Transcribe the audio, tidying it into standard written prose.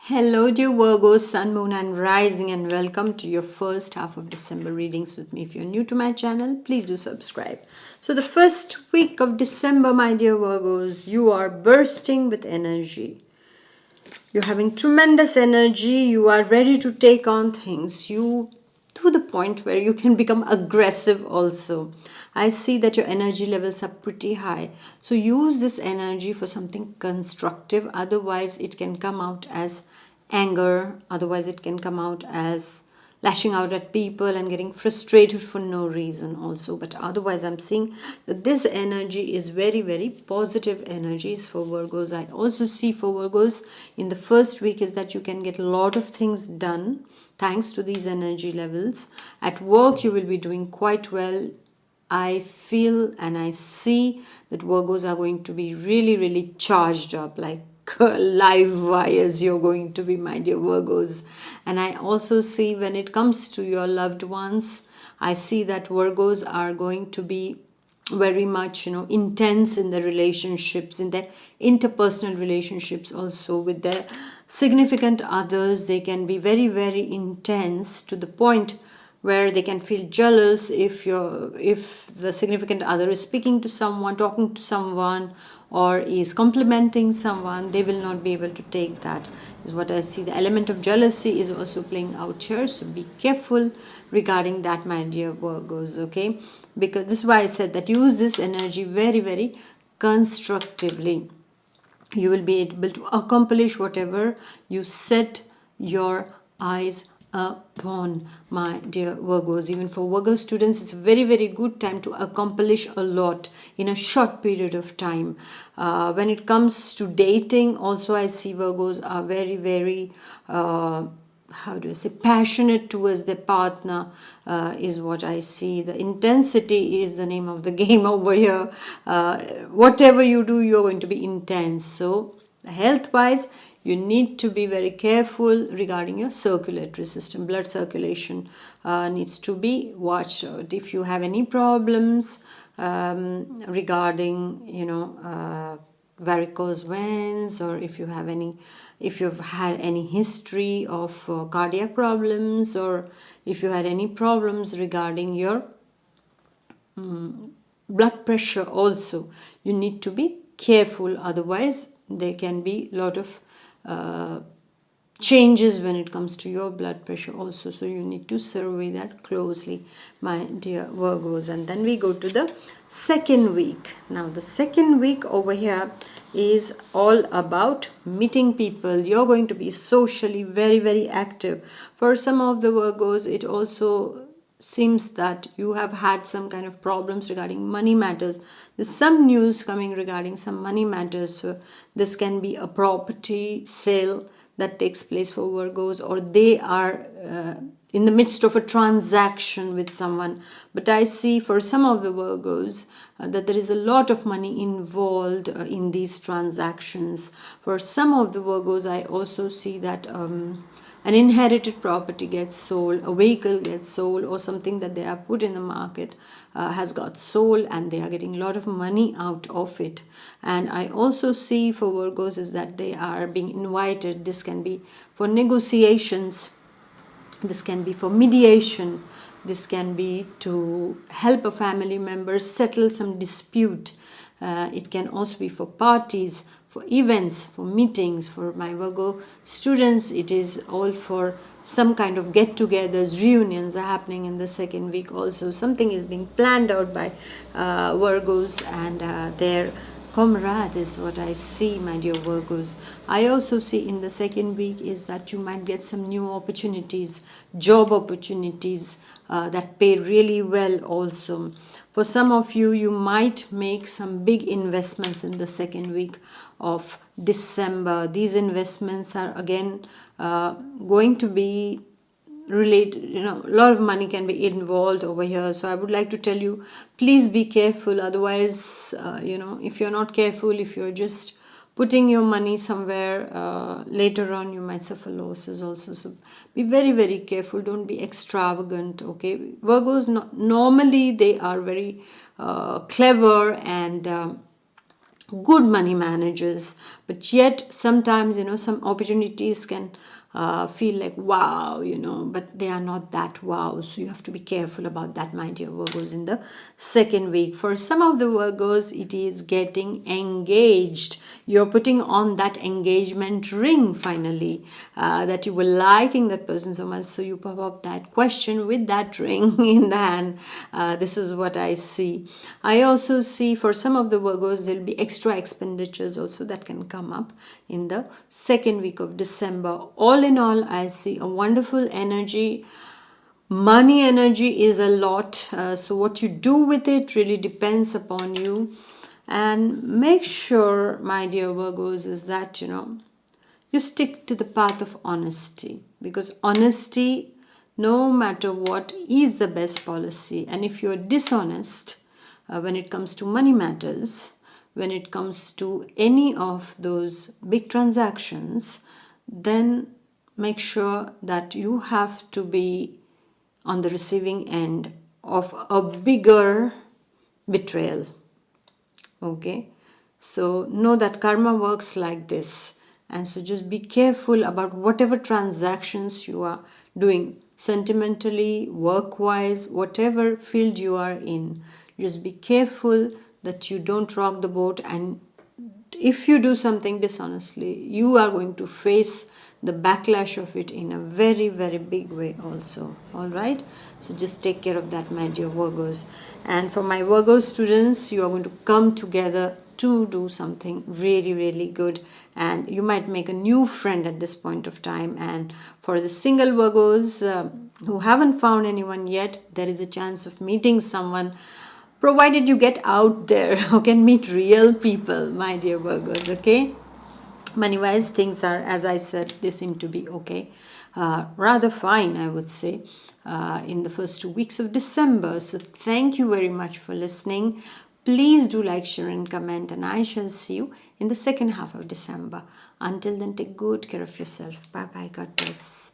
Hello, dear Virgo, Sun, Moon, and Rising, and welcome to your first half of December readings with me. If you're new to my channel, please do subscribe. So, the first week of December, my dear Virgos, you are bursting with energy. You're having tremendous energy. You are ready to take on things. You to the point where you can become aggressive also. I see that your energy levels are pretty high. So use this energy for something constructive. Otherwise, it can come out as anger. Otherwise, it can come out as lashing out at people and getting frustrated for no reason also. But otherwise, I'm seeing that this energy is very, very positive energies for Virgos. I also see for Virgos in the first week is that you can get a lot of things done thanks to these energy levels. At work, you will be doing quite well. I feel and I see that Virgos are going to be really, really charged up, like live wires you're going to be, my dear Virgos. And I also see when it comes to your loved ones, I see that Virgos are going to be very much intense in their relationships, in their interpersonal relationships, also with their significant others. They can be very, very intense to the point where they can feel jealous if the significant other is speaking to someone, talking to someone, or is complimenting someone. They will not be able to take that, is what I see. The element of jealousy is also playing out here, so be careful regarding that, my dear Virgos, okay? Because this is why I said that use this energy very, very constructively. You will be able to accomplish whatever you set your eyes upon, my dear Virgos. Even for Virgo students, it's a very, very good time to accomplish a lot in a short period of time. When it comes to dating, also I see Virgos are very, very how do I say, passionate towards their partner, is what I see. The intensity is the name of the game over here. Whatever you do, you're going to be intense. So health wise, you need to be very careful regarding your circulatory system. Blood circulation needs to be watched out. If you have any problems regarding varicose veins, or if you've had any history of cardiac problems, or if you had any problems regarding your blood pressure also, you need to be careful. Otherwise, there can be a lot of changes when it comes to your blood pressure also, so you need to survey that closely, my dear Virgos. And then we go to the second week. Now the second week over here is all about meeting people. You're going to be socially very, very active. For some of the Virgos, it also seems that you have had some kind of problems regarding money matters. There's some news coming regarding some money matters. So this can be a property sale that takes place for Virgos, or they are in the midst of a transaction with someone. But I see for some of the Virgos that there is a lot of money involved in these transactions. For some of the Virgos, I also see that an inherited property gets sold, a vehicle gets sold, or something that they have put in the market has got sold, and they are getting a lot of money out of it. And I also see for Virgos is that they are being invited. This can be for negotiations, this can be for mediation, this can be to help a family member settle some dispute. It can also be for parties, for events, for meetings. For my Virgo students, it is all for some kind of get-togethers, reunions are happening in the second week also. Something is being planned out by Virgos and their comrade is what I see, my dear Virgos. I also see in the second week is that you might get some new opportunities, job opportunities that pay really well also. For some of you, you might make some big investments in the second week of December. These investments are again going to be related, a lot of money can be involved over here. So I would like to tell you, please be careful. Otherwise, if you're not careful, if you're just putting your money somewhere, later on you might suffer losses also. So be very, very careful. Don't be extravagant, okay? Virgos, normally they are very clever and good money managers, but yet sometimes some opportunities can feel like wow, but they are not that wow. So you have to be careful about that, my dear Virgos, in the second week. For some of the Virgos, it is getting engaged. You're putting on that engagement ring finally, that you were liking that person so much, so you pop up that question with that ring in the hand. This is what I see. I also see for some of the Virgos there will be extra expenditures also that can come up in the second week of December. All in all, I see a wonderful energy. Money energy is a lot, so what you do with it really depends upon you. And make sure, my dear Virgos, is that you stick to the path of honesty, because honesty, no matter what, is the best policy. And if you're dishonest when it comes to money matters, when it comes to any of those big transactions, then make sure that you have to be on the receiving end of a bigger betrayal. Okay, so know that karma works like this, and so just be careful about whatever transactions you are doing, sentimentally, work wise, whatever field you are in. Just be careful that you don't rock the boat, and if you do something dishonestly, you are going to face the backlash of it in a very, very big way also. All right, so just take care of that, my dear Virgos. And for my Virgo students, you are going to come together to do something really, really good, and you might make a new friend at this point of time. And for the single Virgos who haven't found anyone yet, there is a chance of meeting someone, provided you get out there who can meet real people, my dear Virgos. Okay, money wise, things are, as I said, they seem to be okay, rather fine, I would say, in the first 2 weeks of December. So thank you very much for listening. Please do like, share and comment, and I shall see you in the second half of December. Until then, take good care of yourself. Bye bye. God bless.